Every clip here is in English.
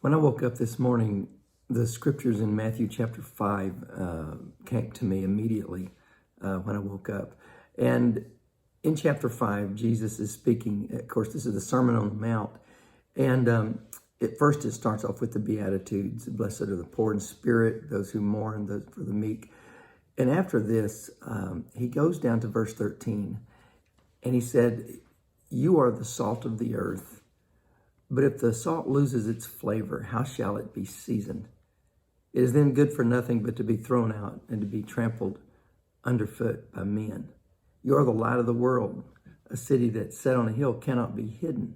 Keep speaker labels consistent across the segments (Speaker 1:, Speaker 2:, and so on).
Speaker 1: When I woke up this morning, the scriptures in Matthew chapter 5 came to me immediately when I woke up. And in chapter 5, Jesus is speaking. Of course, this is the Sermon on the Mount. And at first, it starts off with the Beatitudes. Blessed are the poor in spirit, those who mourn, those for the meek. And after this, he goes down to verse 13. And he said, "You are the salt of the earth. But if the salt loses its flavor, how shall it be seasoned? It is then good for nothing but to be thrown out and to be trampled underfoot by men. You are the light of the world. A city that's set on a hill cannot be hidden.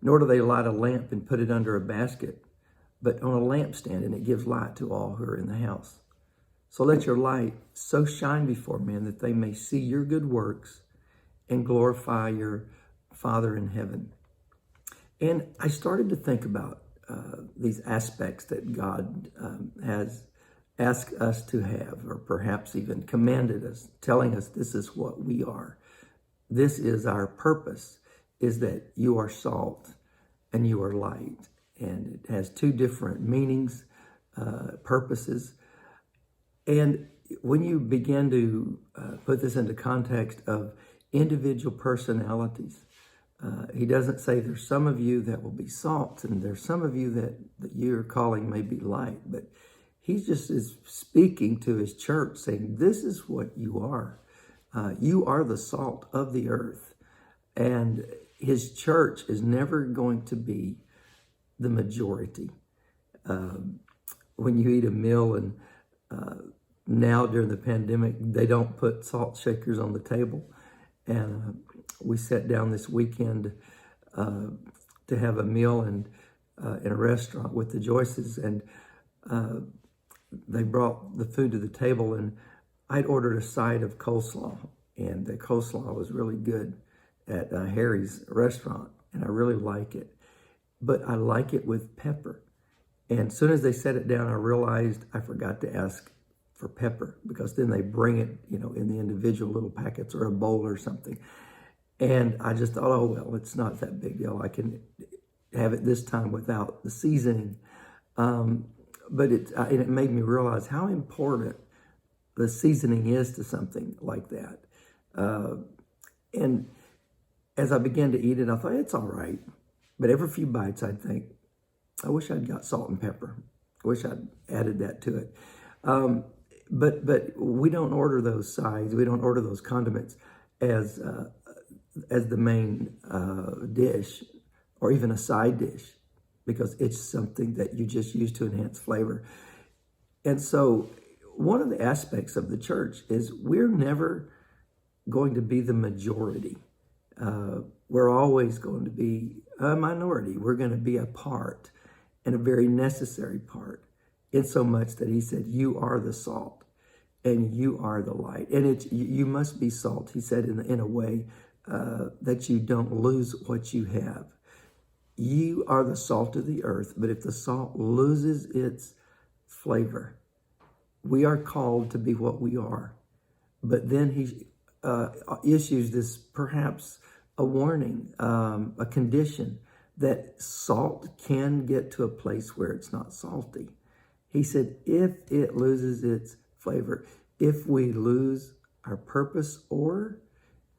Speaker 1: Nor do they light a lamp and put it under a basket, but on a lampstand, and it gives light to all who are in the house. So let your light so shine before men that they may see your good works and glorify your Father in heaven." And I started to think about these aspects that God has asked us to have, or perhaps even commanded us, telling us this is what we are. This is our purpose, is that you are salt and you are light. And it has two different meanings, purposes. And when you begin to put this into context of individual personalities, he doesn't say there's some of you that will be salt and there's some of you that you're calling may be light, but he just is speaking to his church saying, this is what you are. You are the salt of the earth. And his church is never going to be the majority. When you eat a meal, and now during the pandemic, they don't put salt shakers on the table. And we sat down this weekend to have a meal in a restaurant with the Joyces, and they brought the food to the table, and I'd ordered a side of coleslaw, and the coleslaw was really good at Harry's restaurant, and I really like it, but I like it with pepper. And as soon as they set it down, I realized I forgot to ask for pepper, because then they bring it, in the individual little packets or a bowl or something. And I just thought, oh, well, it's not that big deal. I can have it this time without the seasoning. But it made me realize how important the seasoning is to something like that. And as I began to eat it, I thought, it's all right. But every few bites, I'd think, I wish I'd got salt and pepper. I wish I'd added that to it. But we don't order those sides. We don't order those condiments as the main dish, or even a side dish, because it's something that you just use to enhance flavor. And so one of the aspects of the church is we're never going to be the majority. We're always going to be a minority. We're going to be a part, and a very necessary part, in so much that he said, you are the salt and you are the light. And you must be salt, he said, in a way that you don't lose what you have. You are the salt of the earth, but if the salt loses its flavor, we are called to be what we are. But then he issues this, perhaps a warning, a condition, that salt can get to a place where it's not salty. He said, if it loses its flavor, if we lose our purpose, or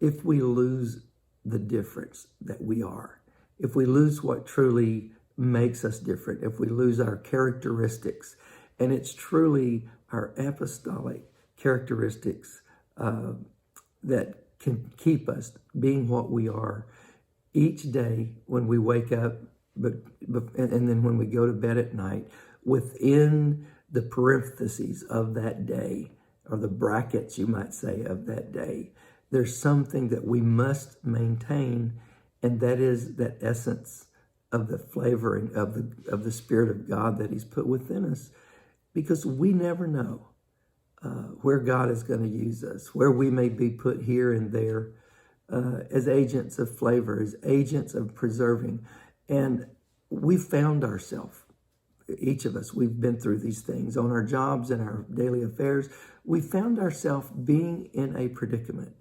Speaker 1: if we lose the difference that we are, if we lose what truly makes us different, if we lose our characteristics, and it's truly our apostolic characteristics that can keep us being what we are each day when we wake up, and then when we go to bed at night, within the parentheses of that day, or the brackets, you might say, of that day, there's something that we must maintain, and that is that essence of the flavoring of the Spirit of God that he's put within us, because we never know where God is going to use us, where we may be put here and there as agents of flavor, as agents of preserving. And we found ourselves, each of us, we've been through these things on our jobs and our daily affairs. We found ourselves being in a predicament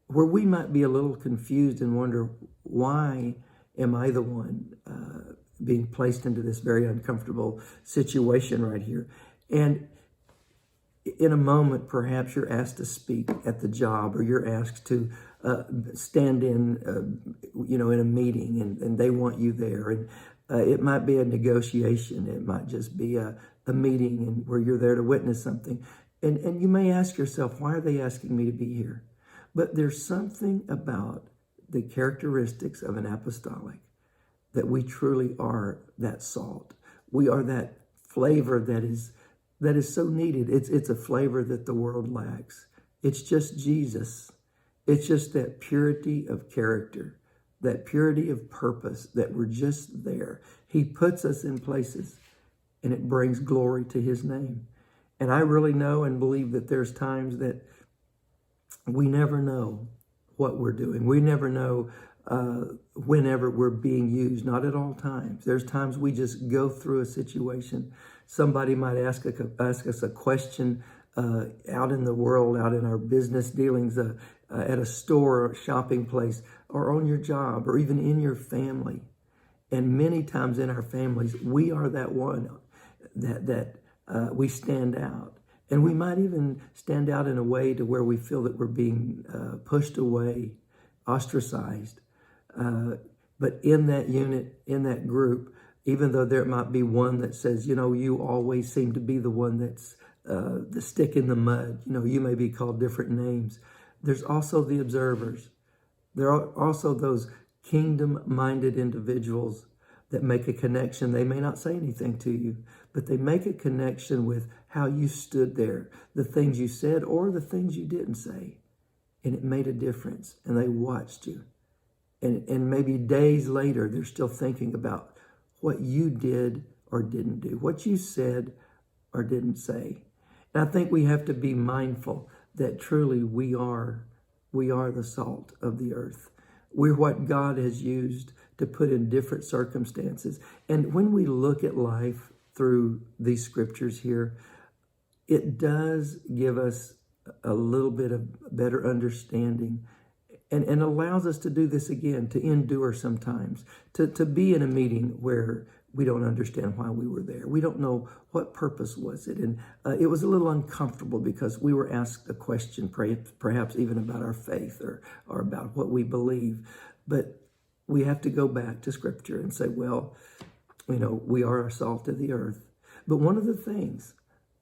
Speaker 1: where we might be a little confused and wonder, why am I the one being placed into this very uncomfortable situation right here. And in a moment, perhaps you're asked to speak at the job, or you're asked to stand in, in a meeting, and they want you there. And it might be a negotiation. It might just be a meeting and where you're there to witness something. And you may ask yourself, why are they asking me to be here? But there's something about the characteristics of an apostolic that we truly are that salt. We are that flavor that is so needed. It's a flavor that the world lacks. It's just Jesus. It's just that purity of character, that purity of purpose, that we're just there. He puts us in places, and it brings glory to his name. And I really know and believe that there's times that we never know what we're doing. We never know whenever we're being used, not at all times. There's times we just go through a situation. Somebody might ask us a question out in the world, out in our business dealings, at a store or a shopping place, or on your job, or even in your family. And many times in our families, we are that one that we stand out. And we might even stand out in a way to where we feel that we're being pushed away, ostracized. But in that unit, in that group, even though there might be one that says, you always seem to be the one that's the stick in the mud. You may be called different names. There's also the observers. There are also those kingdom-minded individuals that make a connection. They may not say anything to you, but they make a connection with how you stood there, the things you said or the things you didn't say. And it made a difference, and they watched you. And maybe days later, they're still thinking about what you did or didn't do, what you said or didn't say. And I think we have to be mindful that truly we are the salt of the earth. We're what God has used to put in different circumstances. And when we look at life through these scriptures here, it does give us a little bit of better understanding, and allows us to do this again, to endure sometimes, to be in a meeting where we don't understand why we were there. We don't know what purpose was it. And it was a little uncomfortable because we were asked a question, perhaps even about our faith or about what we believe. But we have to go back to Scripture and say, well, we are our salt of the earth. But one of the things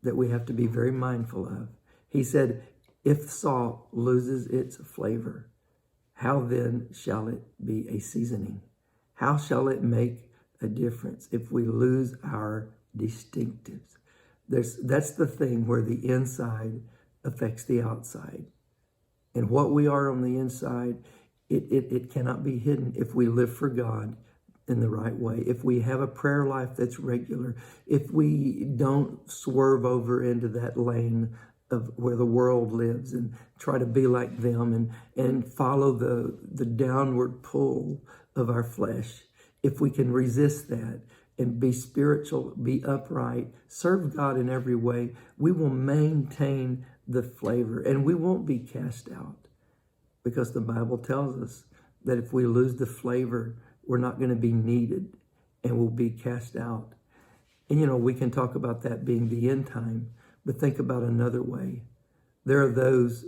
Speaker 1: that we have to be very mindful of, he said, if salt loses its flavor, how then shall it be a seasoning? How shall it make a difference if we lose our distinctives? That's the thing where the inside affects the outside. And what we are on the inside, it cannot be hidden if we live for God in the right way, if we have a prayer life that's regular, if we don't swerve over into that lane of where the world lives and try to be like them and follow the downward pull of our flesh. If we can resist that and be spiritual, be upright, serve God in every way, we will maintain the flavor and we won't be cast out, because the Bible tells us that if we lose the flavor, we're not going to be needed and we'll be cast out. And we can talk about that being the end time, but think about another way. There are those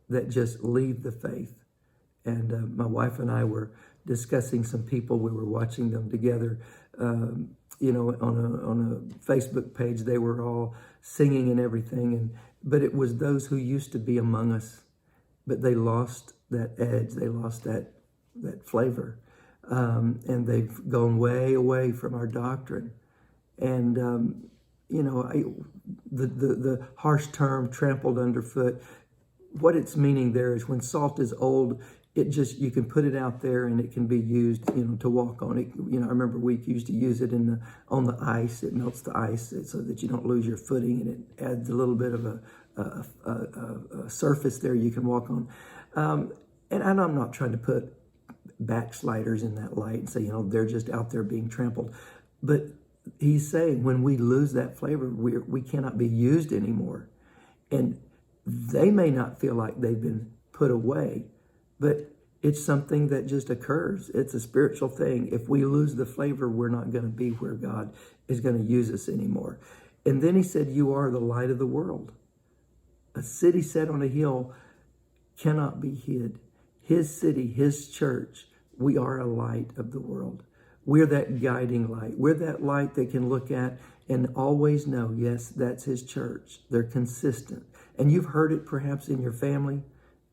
Speaker 1: that just leave the faith. And my wife and I were discussing some people. We were watching them together, on a Facebook page. They were all singing and everything. But it was those who used to be among us, but they lost that edge. They lost that flavor. And they've gone way away from our doctrine. And, the harsh term trampled underfoot, what it's meaning there is when salt is old, you can put it out there and it can be used, to walk on it. I remember we used to use it on the ice. It melts the ice so that you don't lose your footing, and it adds a little bit of a surface there you can walk on. And I'm not trying to put backsliders in that light and say, they're just out there being trampled. But he's saying when we lose that flavor, we cannot be used anymore. And they may not feel like they've been put away, but It's something that just occurs. It's a spiritual thing. If we lose the flavor, we're not going to be where God is going to use us anymore. And then he said, you are the light of the world. A city set on a hill cannot be hid. His city, his church, we are a light of the world. We're that guiding light. We're that light they can look at and always know, yes, that's his church. They're consistent. And you've heard it perhaps in your family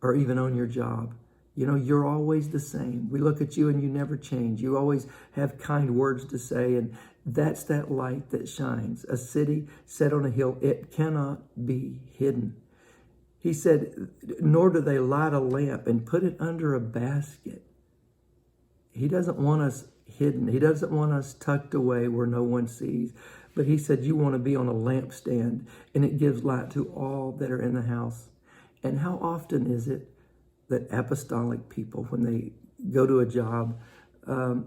Speaker 1: or even on your job. You know, you're always the same. We look at you and you never change. You always have kind words to say, and that's that light that shines. A city set on a hill, it cannot be hidden. He said, nor do they light a lamp and put it under a basket. He doesn't want us hidden. He doesn't want us tucked away where no one sees. But he said, you want to be on a lampstand, and it gives light to all that are in the house. And how often is it that apostolic people, when they go to a job,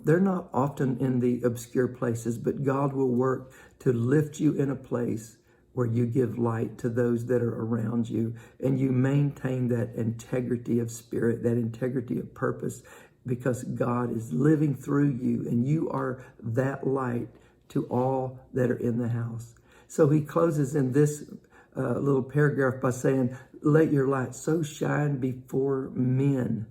Speaker 1: they're not often in the obscure places, but God will work to lift you in a place where you give light to those that are around you, and you maintain that integrity of spirit, that integrity of purpose, because God is living through you, and you are that light to all that are in the house. So he closes in this little paragraph by saying, let your light so shine before men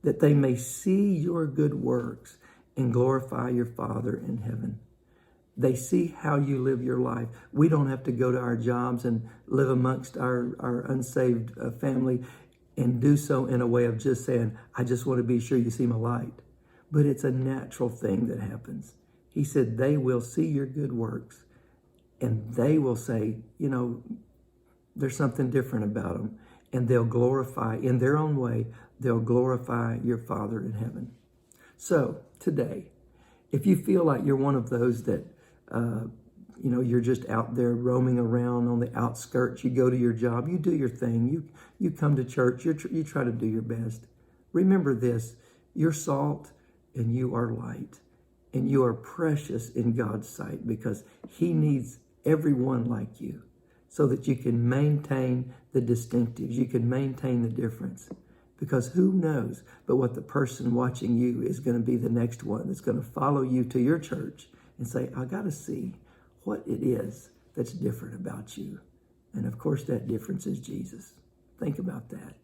Speaker 1: that they may see your good works and glorify your Father in heaven. They see how you live your life. We don't have to go to our jobs and live amongst our unsaved family and do so in a way of just saying, I just want to be sure you see my light. But it's a natural thing that happens. He said, they will see your good works and they will say, you know, there's something different about them. And they'll glorify, in their own way, they'll glorify your Father in heaven. So today, if you feel like you're one of those that, you're just out there roaming around on the outskirts, you go to your job, you do your thing, you come to church, you try to do your best. Remember this, you're salt and you are light. And you are precious in God's sight because he needs everyone like you so that you can maintain the distinctives. You can maintain the difference. Because who knows but what the person watching you is going to be the next one that's going to follow you to your church and say, I got to see what it is that's different about you. And of course, that difference is Jesus. Think about that.